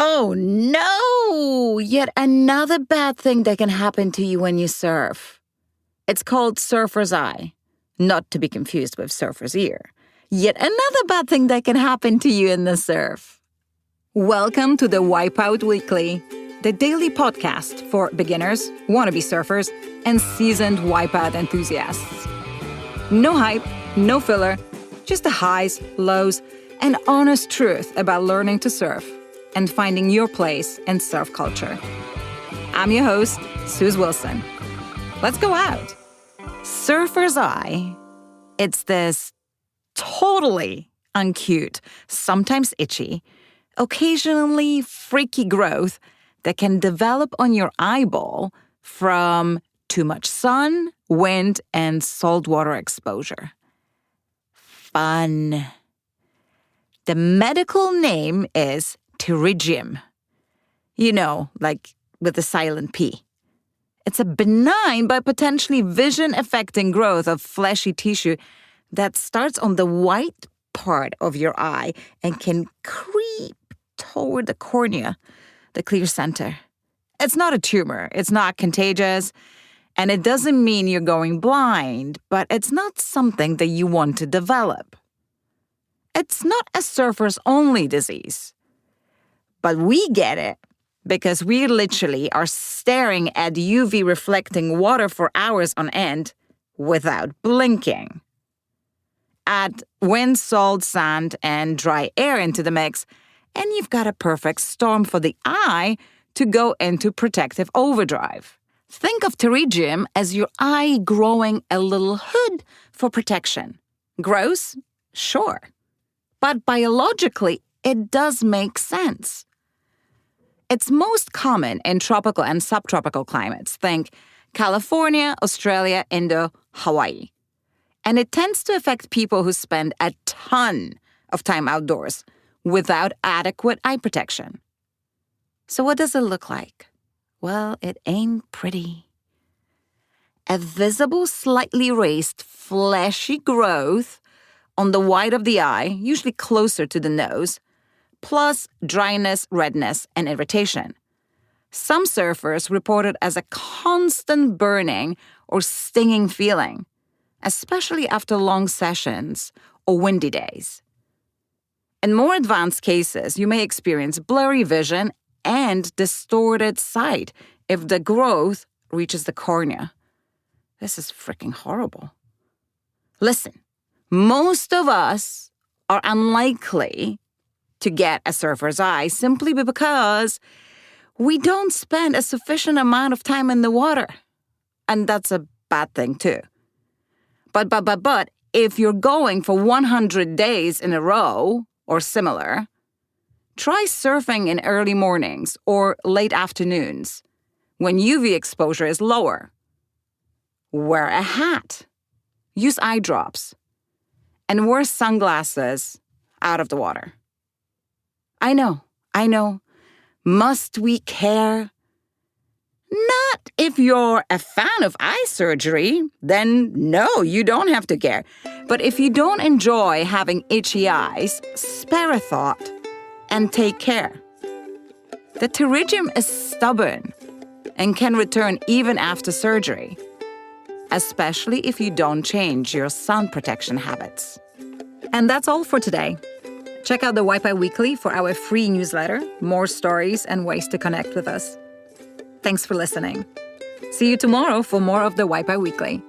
Oh no! Yet another bad thing that can happen to you when you surf. It's called surfer's eye, not to be confused with surfer's ear. Yet another bad thing that can happen to you in the surf. Welcome to the Wipeout Weekly, the daily podcast for beginners, wannabe surfers, and seasoned wipeout enthusiasts. No hype, no filler, just the highs, lows, and honest truth about learning to surf and finding your place in surf culture. I'm your host, Suze Wilson. Let's go out. Surfer's eye. It's this totally uncute, sometimes itchy, occasionally freaky growth that can develop on your eyeball from too much sun, wind, and saltwater exposure. Fun. The medical name is pterygium. You know, like with the silent P. It's a benign but potentially vision-affecting growth of fleshy tissue that starts on the white part of your eye and can creep toward the cornea, the clear center. It's not a tumor, it's not contagious, and it doesn't mean you're going blind, but it's not something that you want to develop. It's not a surfer's only disease. But we get it because we literally are staring at UV reflecting water for hours on end without blinking. Add wind, salt, sand, and dry air into the mix, and you've got a perfect storm for the eye to go into protective overdrive. Think of pterygium as your eye growing a little hood for protection. Gross? Sure. But biologically, it does make sense. It's most common in tropical and subtropical climates. Think California, Australia, Indo, Hawaii. And it tends to affect people who spend a ton of time outdoors without adequate eye protection. So what does it look like? Well, it ain't pretty. A visible, slightly raised, fleshy growth on the white of the eye, usually closer to the nose, plus dryness, redness, and irritation. Some surfers report it as a constant burning or stinging feeling, especially after long sessions or windy days. In more advanced cases, you may experience blurry vision and distorted sight if the growth reaches the cornea. This is freaking horrible. Listen, most of us are unlikely to get a surfer's eye simply because we don't spend a sufficient amount of time in the water. And that's a bad thing too. But if you're going for 100 days in a row or similar, try surfing in early mornings or late afternoons when UV exposure is lower. Wear a hat, use eye drops, and wear sunglasses out of the water. I know. Must we care? Not if you're a fan of eye surgery, then no, you don't have to care. But if you don't enjoy having itchy eyes, spare a thought and take care. The pterygium is stubborn and can return even after surgery, especially if you don't change your sun protection habits. And that's all for today. Check out the Wipeout Weekly for our free newsletter, more stories and ways to connect with us. Thanks for listening. See you tomorrow for more of the Wipeout Weekly.